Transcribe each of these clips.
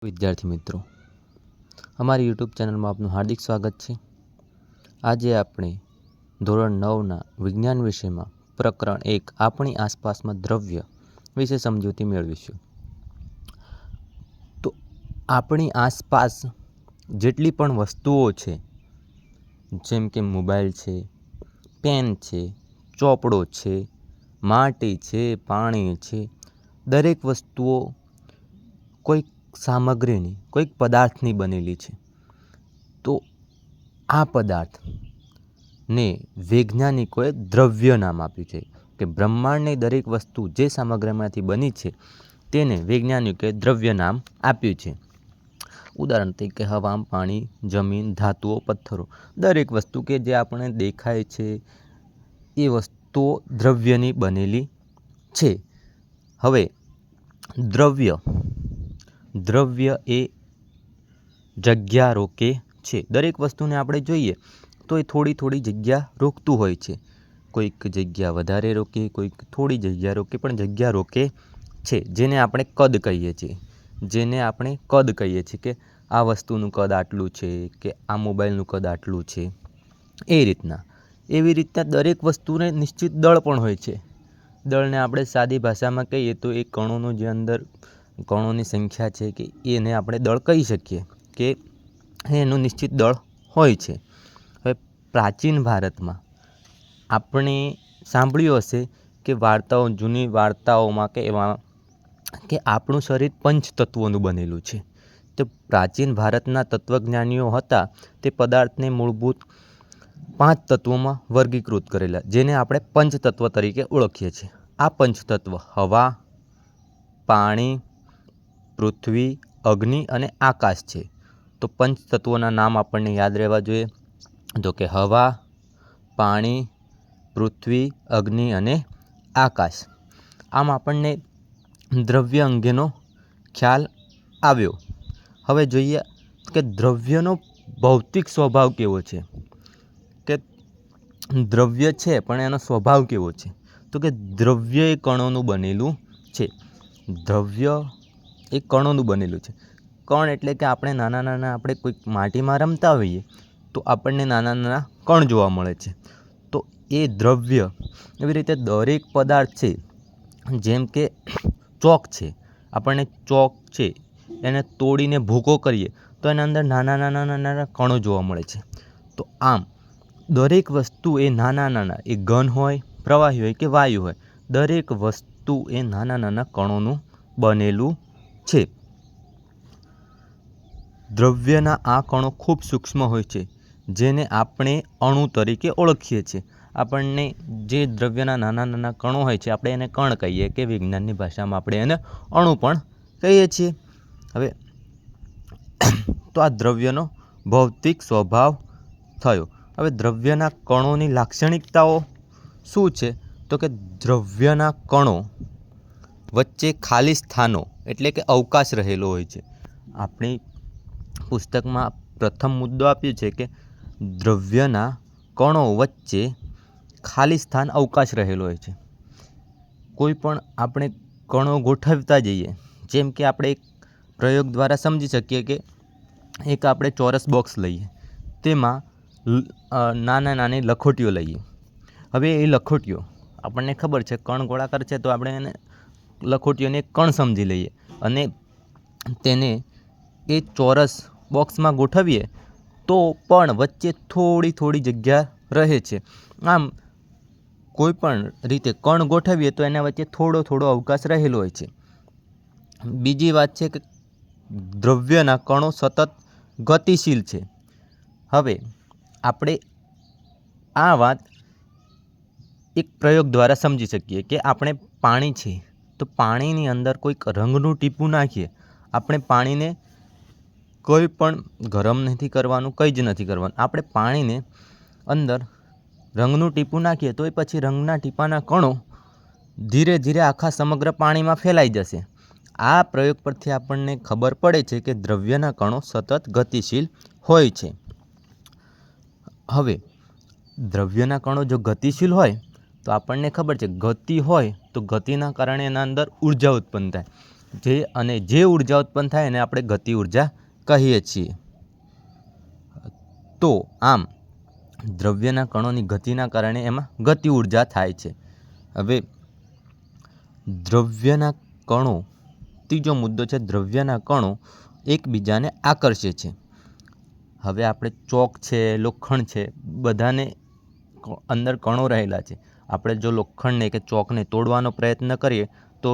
વિદ્યાર્થી મિત્રો, અમારી યુટ્યુબ ચેનલમાં આપનું હાર્દિક સ્વાગત છે. આજે આપણે ધોરણ 9ના વિજ્ઞાન વિષયમાં પ્રકરણ 1 આપણી આસપાસમાં દ્રવ્ય વિશે સમજૂતી મેળવીશું. તો આપણી આસપાસ જેટલી પણ વસ્તુઓ છે, જેમ કે મોબાઈલ છે, પેન છે, ચોપડો છે, માટી છે, પાણી છે, દરેક વસ્તુઓ કોઈક સામગ્રીની, કોઈક પદાર્થની બનેલી છે. તો આ પદાર્થને વૈજ્ઞાનિકોએ દ્રવ્ય નામ આપ્યું છે કે બ્રહ્માંડની દરેક વસ્તુ જે સામગ્રીમાંથી બની છે તેને વૈજ્ઞાનિકોએ દ્રવ્ય નામ આપ્યું છે. ઉદાહરણ તરીકે હવા, પાણી, જમીન, ધાતુઓ, પથ્થરો, દરેક વસ્તુ કે જે આપણે દેખાય છે એ વસ્તુઓ દ્રવ્યની બનેલી છે. હવે દ્રવ્ય એ જગ્યા રોકે છે. દરેક વસ્તુને આપણે જોઈએ તો એ થોડી થોડી જગ્યા રોકતું હોય છે. કોઈક જગ્યા વધારે રોકે, કોઈક થોડી જગ્યા રોકે, પણ જગ્યા રોકે છે. જેને આપણે કદ કહીએ છીએ કે આ વસ્તુનું કદ આટલું છે, કે આ મોબાઈલનું કદ આટલું છે. એવી રીતના દરેક વસ્તુને નિશ્ચિત દળ પણ હોય છે. દળને આપણે સાદી ભાષામાં કહીએ તો એ કણોનું જે અંદર કણોની સંખ્યા છે કે એને આપણે દળ કહી શકીએ કે એનું નિશ્ચિત દળ હોય છે. હવે પ્રાચીન ભારતમાં આપણે સાંભળ્યું હશે કે જૂની વાર્તાઓમાં કે એમાં કે આપણું શરીર પંચતત્વોનું બનેલું છે. તો પ્રાચીન ભારતના તત્વજ્ઞાનીઓ હતા તે પદાર્થને મૂળભૂત 5 તત્વોમાં વર્ગીકૃત કરેલા, જેને આપણે પંચતત્વ તરીકે ઓળખીએ છીએ. આ પંચતત્વ હવા, પાણી, પૃથ્વી, અગ્નિ અને આકાશ છે. તો પંચતત્વોના નામ આપણને યાદ રહેવા જોઈએ. તો કે હવા, પાણી, પૃથ્વી, અગ્નિ અને આકાશ. આમ આપણને દ્રવ્ય અંગેનો ખ્યાલ આવ્યો. હવે જોઈએ કે દ્રવ્યનો ભૌતિક સ્વભાવ કેવો છે, કે દ્રવ્ય છે પણ એનો સ્વભાવ કેવો છે. તો કે દ્રવ્ય એ કણોનું બનેલું છે. કણ એટલે કે આપણે નાના કોઈક માટીમાં રમતા હોઈએ તો આપણને નાના કણ જોવા મળે છે. તો એ દ્રવ્ય. એવી રીતે દરેક પદાર્થ છે, જેમ કે ચોક છે, એને તોડીને ભૂકો કરીએ તો એના અંદર નાના કણો જોવા મળે છે. તો આમ દરેક વસ્તુ એ નાના એ ઘન હોય, પ્રવાહી હોય કે વાયુ હોય, દરેક વસ્તુ એ નાના કણોનું બનેલું છે. દ્રવ્યના આ કણો ખૂબ સૂક્ષ્મ હોય છે, જેને આપણે અણુ તરીકે ઓળખીએ છીએ. આપણને જે દ્રવ્યના નાના કણો હોય છે આપણે એને કણ કહીએ, કે વિજ્ઞાનની ભાષામાં આપણે એને અણુ પણ કહીએ છીએ. હવે તો આ દ્રવ્યનો ભૌતિક સ્વભાવ થયો. હવે દ્રવ્યના કણોની લાક્ષણિકતાઓ શું છે? તો કે દ્રવ્યના કણો વચ્ચે ખાલી સ્થાનો એટલે કે અવકાશ રહેલો હોય છે. આપણી પુસ્તકમાં પ્રથમ મુદ્દો આપ્યો છે કે દ્રવ્યના કણો વચ્ચે ખાલી સ્થાન અવકાશ રહેલો હોય છે. કોઈ પણ આપણે કણો ગોઠવતા જઈએ, જેમ કે આપણે એક પ્રયોગ દ્વારા સમજી શકીએ કે એક આપણે ચોરસ બોક્સ લઈએ, તેમાં નાની લખોટીઓ લઈએ. હવે એ લખોટીઓ આપણને ખબર છે કણ ગોળાકાર છે, તો આપણે એને લખોટીઓને એક કણ સમજી લઈએ અને તેને એ ચોરસ બોક્સમાં ગોઠવીએ તો પણ વચ્ચે થોડી જગ્યા રહે છે. આમ કોઈ પણ રીતે કણ ગોઠવીએ તો એના વચ્ચે થોડો અવકાશ રહેલો હોય છે. બીજી વાત છે કે દ્રવ્યના કણો સતત ગતિશીલ છે. હવે આપણે આ વાત એક પ્રયોગ દ્વારા સમજી શકીએ કે આપણે પાણી છે તો પાણીની અંદર કોઈક રંગનું ટીપું નાખીએ. આપણે પાણીને કોઈ પણ ગરમ નથી કરવાનું, કંઈ જ નથી કરવાનું. આપણે પાણીને અંદર રંગનું ટીપું નાખીએ તો એ પછી રંગના ટીપાના કણો ધીરે આખા સમગ્ર પાણીમાં ફેલાઈ જશે. આ પ્રયોગ પરથી આપણને ખબર પડે છે કે દ્રવ્યના કણો સતત ગતિશીલ હોય છે. હવે દ્રવ્યના કણો જો ગતિશીલ હોય તો આપણને ખબર છે ગતિ હોય તો ગતિના કારણે એના અંદર ઉર્જા ઉત્પન્ન થાય. જે ઉર્જા ઉત્પન્ન થાય એને આપણે ગતિ ઉર્જા કહીએ છીએ. તો આમ દ્રવ્યના કણોની ગતિના કારણે એમાં ગતિ ઉર્જા થાય છે. હવે દ્રવ્યના કણો, ત્રીજો મુદ્દો છે દ્રવ્યના કણો એકબીજાને આકર્ષે છે. હવે આપણે ચોક છે, લોખંડ છે, બધાને અંદર કણો રહેલા છે. આપણે જો લોખંડને કે ચોકને તોડવાનો પ્રયત્ન કરીએ તો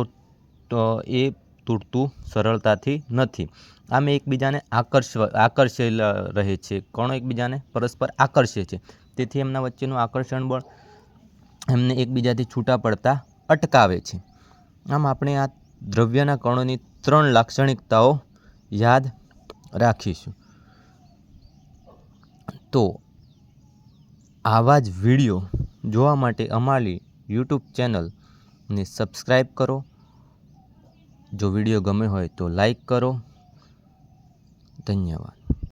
એ તૂટતું સરળતાથી નથી. આમ એકબીજાને આકર્ષેલા રહે છે. કણો એકબીજાને પરસ્પર આકર્ષે છે. તેથી એમના વચ્ચેનું આકર્ષણ બળ એમને એકબીજાથી છૂટા પડતા અટકાવે છે. આમ આપણે આ દ્રવ્યના કણોની 3 લાક્ષણિકતાઓ યાદ રાખીશું. તો આવા જ વિડીયો જોવા માટે અમારી YouTube ચેનલને સબસ્ક્રાઈબ કરો. જો વિડીયો ગમે હોય તો લાઈક કરો. ધન્યવાદ.